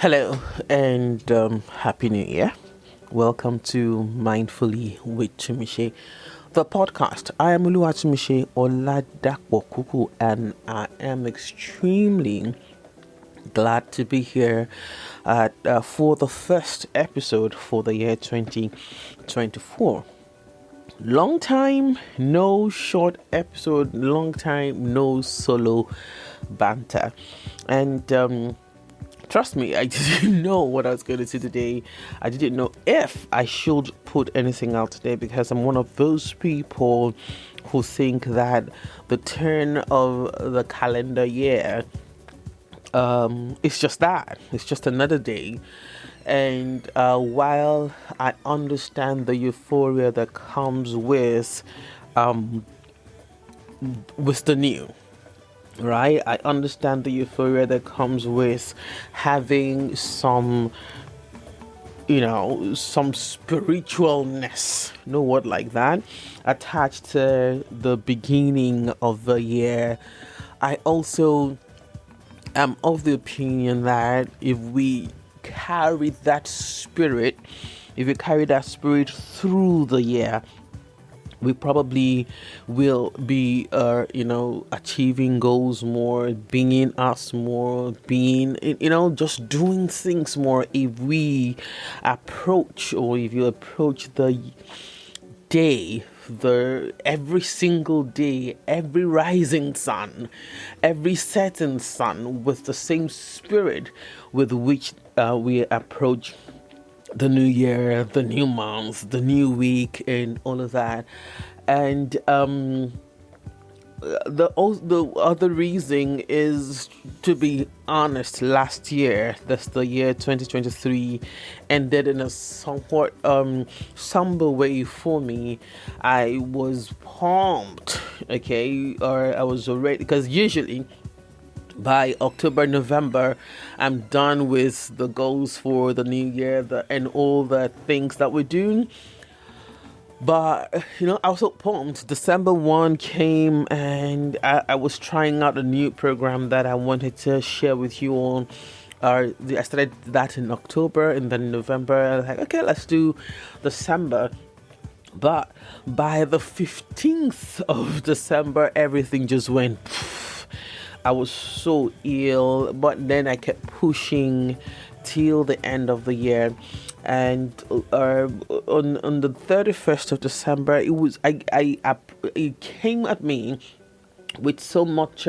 Hello and Happy New Year. Welcome to Mindfully with Tumise, the podcast. I am Oluwatunmise Oladapo and I am extremely glad to be here for the first episode for the year 2024. Long time, no short episode, long time, no solo banter. And trust me, I didn't know what I was going to do today. I didn't know if I should put anything out today because I'm one of those people who think that the turn of the calendar year it's just that. It's just another day. And while I understand the euphoria that comes with the new, right? I understand the euphoria that comes with having some spiritualness, no word like that, attached to the beginning of the year. I also am of the opinion that if we carry that spirit, through the year, we probably will be, achieving goals more, being us more, just doing things more if we approach, or if you approach the day, every single day, every rising sun, every setting sun, with the same spirit with which we approach the new year, the new month, the new week, and all of that. And the other reason is, to be honest, last year, that's the year 2023, ended in a somewhat somber way for me. I was pumped, or I was already, because usually by October, November, I'm done with the goals for the new year and all the things that we're doing. But, I was so pumped. December 1 came and I was trying out a new program that I wanted to share with you all. I started that in October, and then November, I was like, okay, let's do December. But by the 15th of December, everything just went poof. I was so ill, but then I kept pushing till the end of the year. And on the 31st of December, it came at me with so much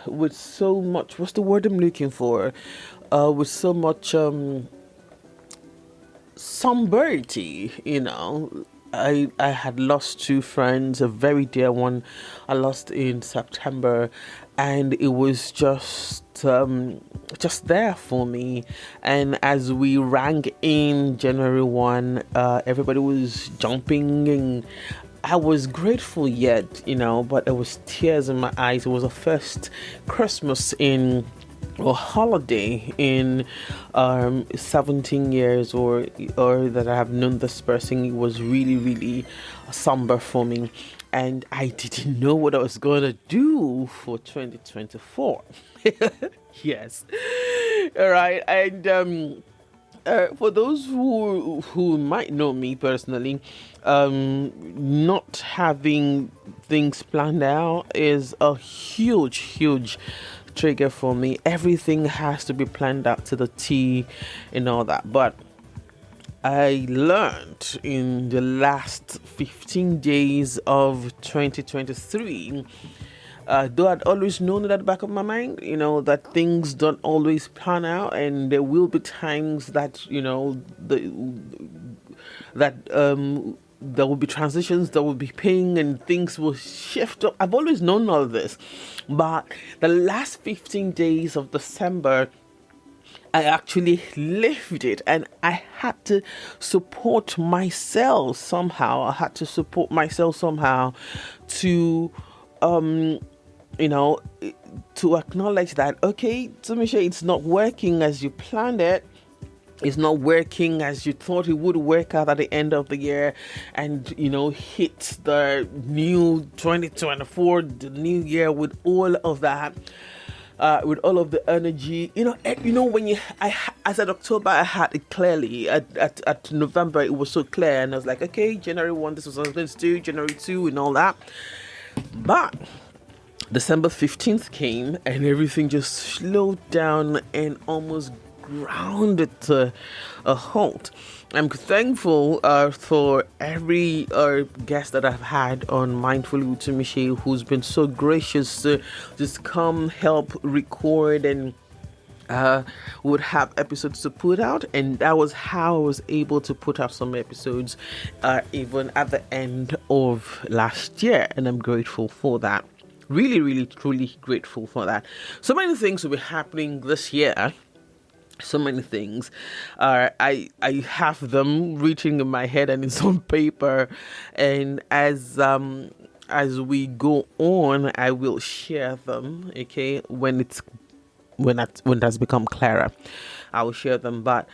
what's the word I'm looking for, with so much somberity. I had lost two friends, a very dear one I lost in September, and it was just there for me. And as we rang in January 1, everybody was jumping, and I was grateful yet, but there was tears in my eyes. It was the first Christmas or holiday in 17 years or that I have known this person. It was really, really somber for me, and I didn't know what I was going to do for 2024. Yes. All right. And for those who might know me personally, not having things planned out is a huge trigger for me. Everything has to be planned out to the T and all that. But I learned in the last 15 days of 2023, though I'd always known it at the back of my mind, that things don't always plan out, and there will be times that, there will be transitions, there will be pain, and things will shift up. I've always known all this. But the last 15 days of December, I actually lived it, and I had to support myself somehow. To to acknowledge that, okay, Tumise, it's not working as you planned it. It's not working as you thought it would work out at the end of the year, and hit the new 2024, the new year with all of that. with all of the energy. When I said October, I had it clearly. At November, it was so clear, and I was like, okay, January 1, this was what I was going to do, January 2, and all that. But December 15th came, and everything just slowed down and almost grounded to a halt. I'm thankful for every guest that I've had on Mindful Oluwatunmise, who's been so gracious to just come help record and would have episodes to put out, and that was how I was able to put out some episodes even at the end of last year, and I'm grateful for that. Really, really, truly grateful for that. So many things will be happening this year. So many things. I have them reaching in my head and it's on paper, and as we go on, I will share them. Okay, when that's become clearer, I will share them. But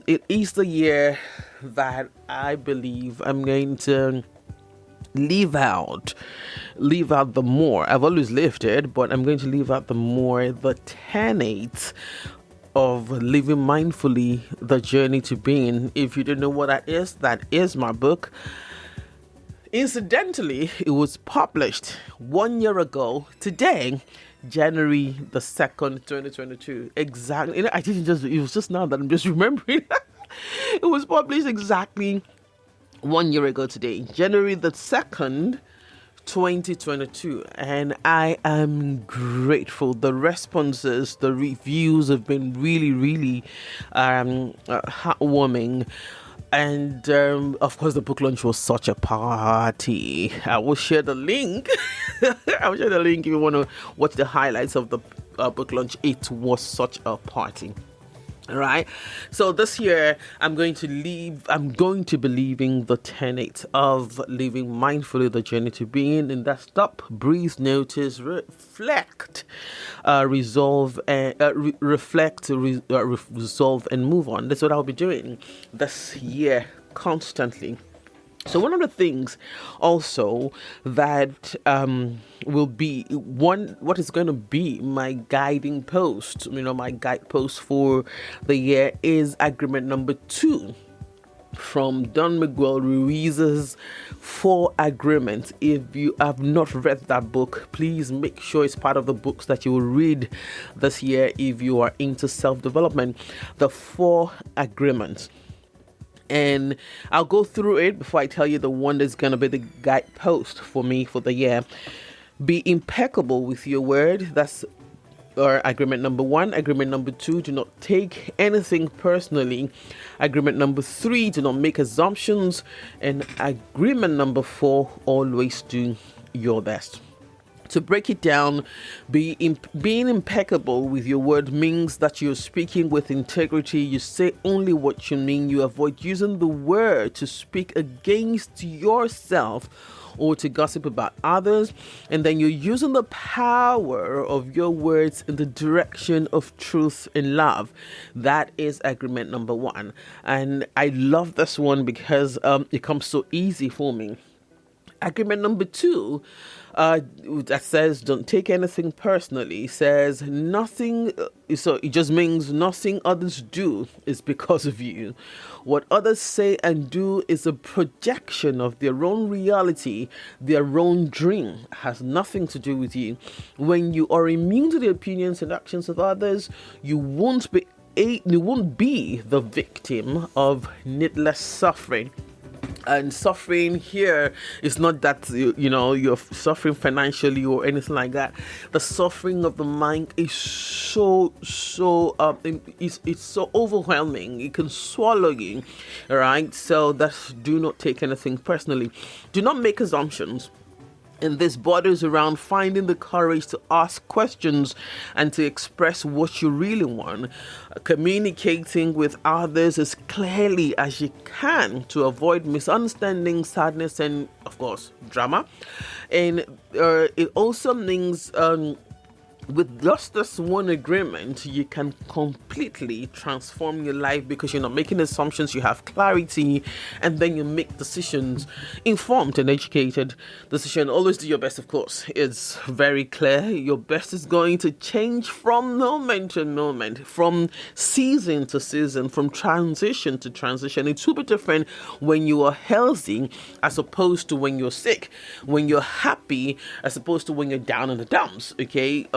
it is the year that I believe I'm going to leave out the more. I've always lived it, but I'm going to leave out the more, the tenets of living mindfully, the journey to being. If you don't know what that is my book. Incidentally, it was published 1 year ago today, January the 2nd, 2022. Exactly. It was just now that I'm just remembering. It was published exactly 1 year ago today, January the 2nd, 2022, and I am grateful. The responses, the reviews have been really, really heartwarming. And of course, the book launch was such a party. I will share the link. I will share the link if you want to watch the highlights of the book launch. It was such a party. All right. So this year, I'm going to be leaving the tenet of living mindfully, the journey to being, and that stop, breathe, notice, reflect, resolve, and resolve, and move on. That's what I'll be doing this year constantly. So one of the things also that will be what is going to be my guiding post, my guidepost for the year is agreement number 2 from Don Miguel Ruiz's 4 Agreements. If you have not read that book, please make sure it's part of the books that you will read this year if you are into self-development. The 4 Agreements. And I'll go through it before I tell you the one that's going to be the guidepost for me for the year. Be impeccable with your word. That's agreement number 1. Agreement number 2, do not take anything personally. Agreement number 3, do not make assumptions. And agreement number 4, always do your best. To break it down, being impeccable with your word means that you're speaking with integrity. You say only what you mean. You avoid using the word to speak against yourself or to gossip about others. And then you're using the power of your words in the direction of truth and love. That is agreement number 1. And I love this one because it comes so easy for me. Agreement number 2, that says don't take anything personally, says nothing. So it just means nothing others do is because of you. What others say and do is a projection of their own reality, their own dream. It has nothing to do with you. When you are immune to the opinions and actions of others, you won't be the victim of needless suffering. And suffering here is not that you're suffering financially or anything like that. The suffering of the mind is so it's so overwhelming. It can swallow you. All right. So do not take anything personally. Do not make assumptions. And this borders around finding the courage to ask questions and to express what you really want, communicating with others as clearly as you can to avoid misunderstanding, sadness, and of course drama. And it also means with just this one agreement, you can completely transform your life, because you're not making assumptions, you have clarity, and then you make decisions, informed and educated decision. Always do your best, of course. It's very clear. Your best is going to change from moment to moment, from season to season, from transition to transition. It will be different when you are healthy as opposed to when you're sick, when you're happy as opposed to when you're down in the dumps. Okay,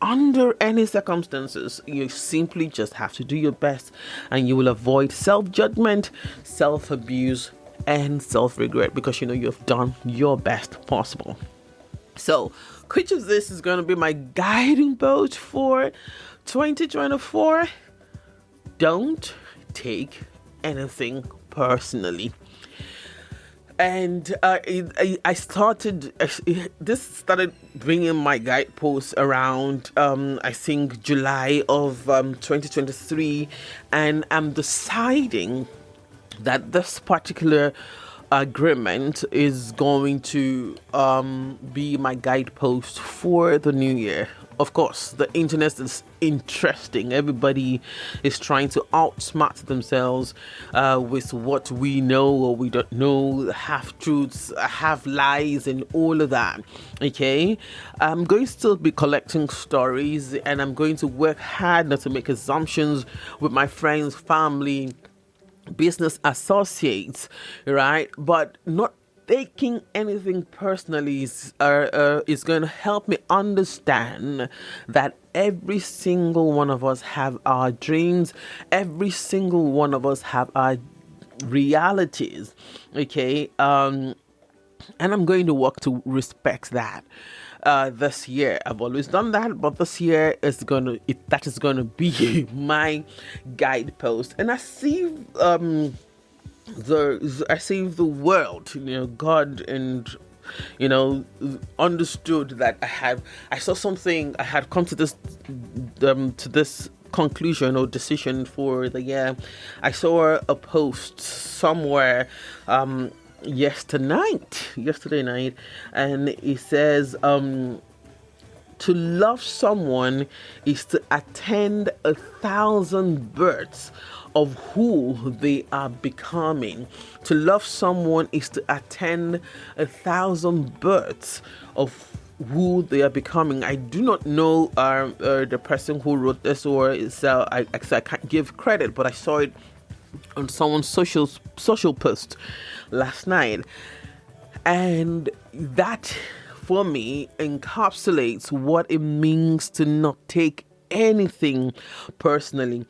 under any circumstances, you simply just have to do your best, and you will avoid self-judgment, self-abuse, and self-regret, because you know you've done your best possible. So, which of this is going to be my guiding boat for 2024? Don't take anything personally. And I started, this started bringing my guideposts around, I think, July of 2023. And I'm deciding that this particular agreement is going to be my guidepost for the new year. Of course, the internet is interesting. Everybody is trying to outsmart themselves with what we know or we don't know, half truths, half lies, and all of that. Okay, I'm going to still be collecting stories, and I'm going to work hard not to make assumptions with my friends, family, business associates, right? But not taking anything personally is going to help me understand that every single one of us have our dreams, every single one of us have our realities. Okay, and I'm going to work to respect that. This year, I've always done that, but this year is that is gonna be my guidepost. And I see the world, God, and understood that I saw something. I had come to this conclusion or decision for the year. I saw a post somewhere yesterday night, and it says to love someone is to attend 1,000 births of who they are becoming. To love someone is to attend 1,000 births of who they are becoming. I do not know the person who wrote this, or I can't give credit, but I saw it on someone's social post last night, and that for me encapsulates what it means to not take anything personally.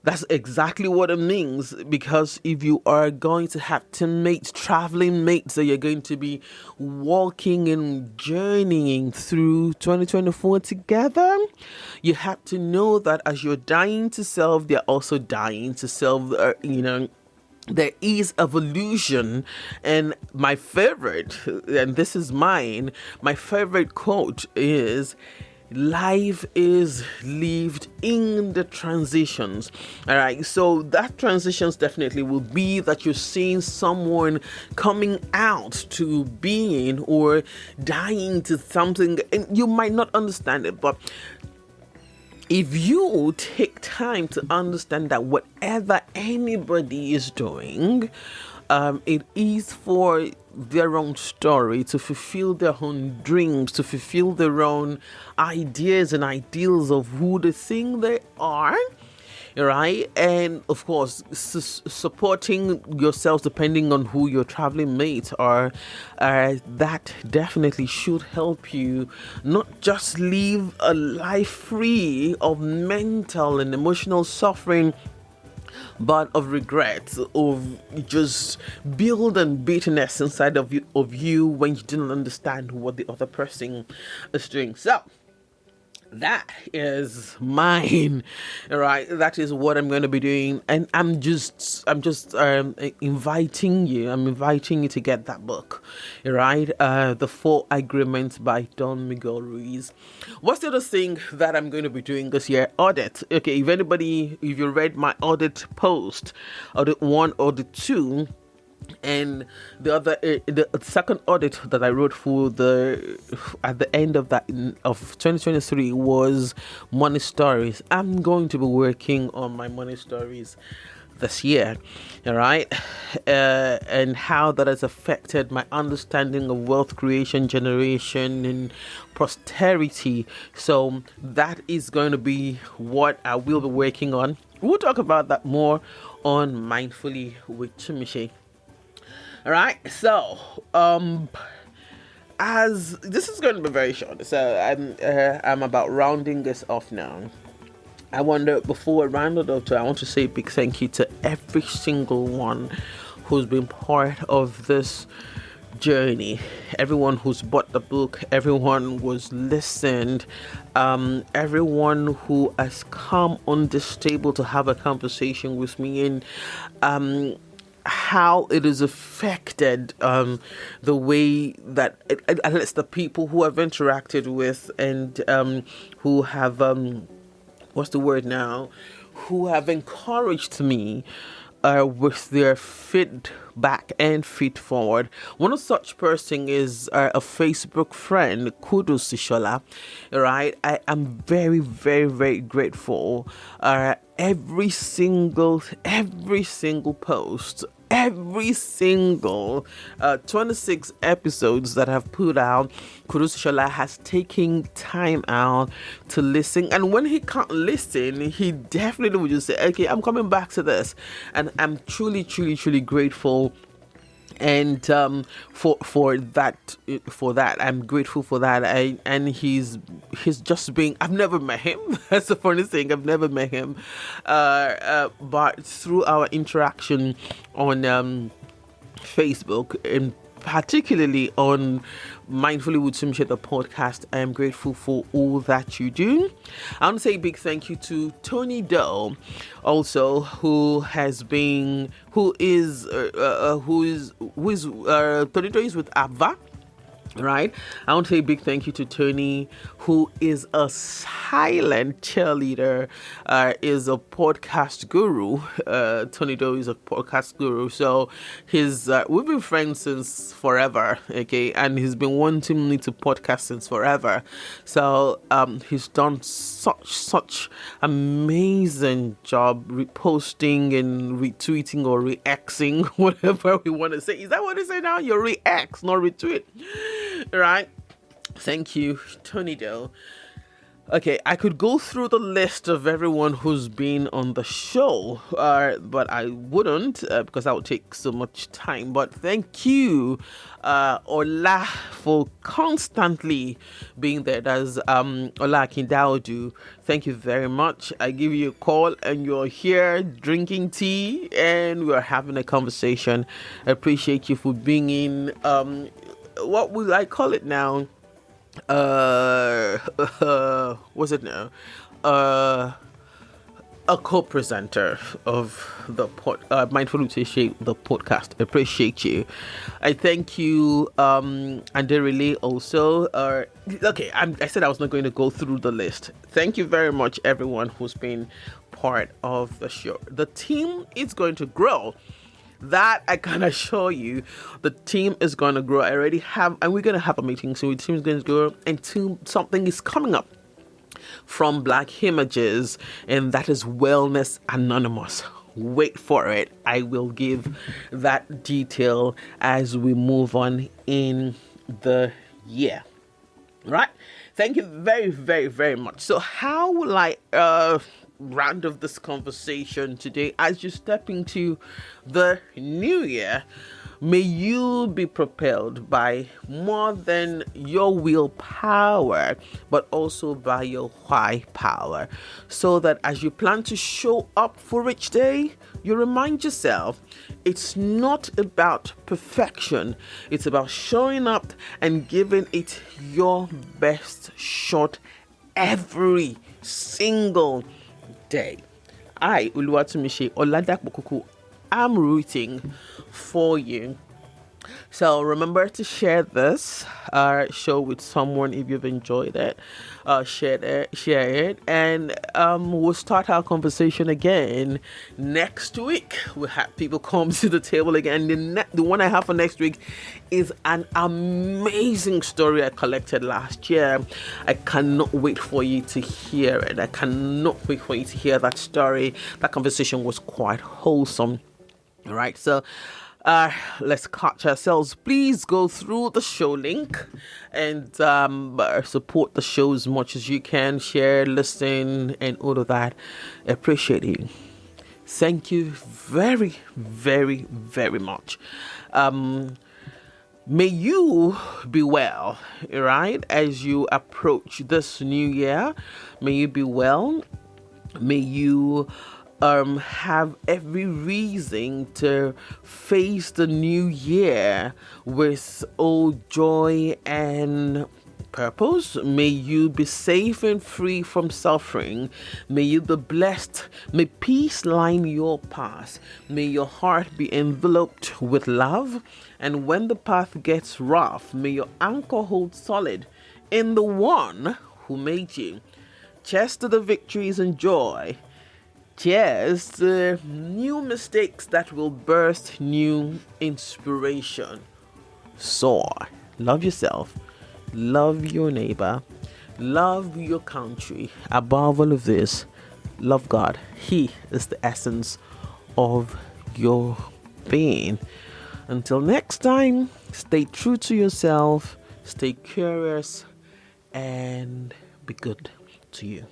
That's exactly what it means, because if you are going to have teammates, traveling mates, that you're going to be walking and journeying through 2024 together, you have to know that as you're dying to self, they're also dying to self. There is evolution. And my favorite, and this is mine, my favorite quote is, life is lived in the transitions. All right, so that transitions definitely will be that you're seeing someone coming out to being or dying to something, and you might not understand it, but if you take time to understand that whatever anybody is doing, it is for their own story, to fulfill their own dreams, to fulfill their own ideas and ideals of who they think they are, right? And of course, supporting yourselves depending on who your traveling mates are, that definitely should help you not just live a life free of mental and emotional suffering, but of regret, of just build and bitterness inside of you when you didn't understand what the other person is doing. So that is mine, right? That is what I'm going to be doing, and I'm just inviting you. I'm inviting you to get that book, right? The 4 Agreements by Don Miguel Ruiz. What's the other thing that I'm going to be doing this year? Audit. Okay, if you read my audit post, audit 1, audit 2, And the second audit that I wrote for at the end of that of 2023 was money stories. I'm going to be working on my money stories this year, all right, and how that has affected my understanding of wealth creation, generation, and posterity. So that is going to be what I will be working on. We'll talk about that more on Mindfully with Tumise. All right, so as this is going to be very short, so I'm about rounding this off now. I wonder, before I round it up, I want to say a big thank you to every single one who's been part of this journey, everyone who's bought the book, everyone who's listened, everyone who has come on this table to have a conversation with me, and how it has affected the way that at least the people who I've interacted with, and who have what's the word now, who have encouraged me with their feedback and feed forward. One of such person is a Facebook friend, Kudos Sishola. Right, I am very, very, very grateful. Every single post, every single 26 episodes that I've put out, Kudos Shola has taken time out to listen. And when he can't listen, he definitely will just say, okay, I'm coming back to this. And I'm truly, truly, truly grateful. And for that I'm grateful for that. And he's just being, I've never met him. That's the funny thing, I've never met him, but through our interaction on Facebook, and particularly on Mindfully with Tumise, the podcast, I am grateful for all that you do. I want to say a big thank you to Tony Doe, also, who is Tony Doe is with Abba. Right, I want to say a big thank you to Tony, who is a silent cheerleader, is a podcast guru. Tony Doe is a podcast guru, so we've been friends since forever, okay, and he's been wanting me to podcast since forever. So he's done such amazing job reposting and retweeting or reacting, whatever we want to say. Is that what they say now? You react, not retweet. Right, thank you, Tony Doe. Okay, I could go through the list of everyone who's been on the show, but I wouldn't, because that would take so much time. But thank you, Ola, for constantly being there. That's Ola Kindaudu. Thank you very much. I give you a call and you're here drinking tea and we're having a conversation. I appreciate you for being in what would I call it now? What's it now? A co-presenter of the Mindful Nutrition, the podcast. I appreciate you. I thank you, Anderile also. Okay, I said I was not going to go through the list. Thank you very much, everyone who's been part of the show. The team is going to grow. That I can assure you, the team is going to grow. I already have, and we're going to have a meeting, so the team is going to grow, and something is coming up from Black Images, and that is Wellness Anonymous. Wait for it. I will give that detail as we move on in the year. Right? Thank you very, very, very much. So how will I round of this conversation today? As you step into the new year, may you be propelled by more than your willpower, but also by your why power, so that as you plan to show up for each day, you remind yourself it's not about perfection. It's about showing up and giving it your best shot every single day. I, Oluwatunmise Oladakbokuku, am rooting for you. So remember to share this show with someone if you've enjoyed it. Share it, and we'll start our conversation again next week. We'll have people come to the table again. The one I have for next week is an amazing story I collected last year. I cannot wait for you to hear it. I cannot wait for you to hear that story. That conversation was quite wholesome. All right, so let's catch ourselves. Please go through the show link and support the show as much as you can. Share, listen, and all of that. I appreciate you. Thank you very, very, very much. May you be well, right? As you approach this new year, may you be well. May you have every reason to face the new year with all joy and purpose. May you be safe and free from suffering. May you be blessed. May peace line your path. May your heart be enveloped with love. And when the path gets rough, may your anchor hold solid in the one who made you. Cheers to the victories and joy. Cheers to new mistakes that will burst new inspiration. Soar. Love yourself. Love your neighbor. Love your country. Above all of this, love God. He is the essence of your being. Until next time, stay true to yourself, stay curious, and be good to you.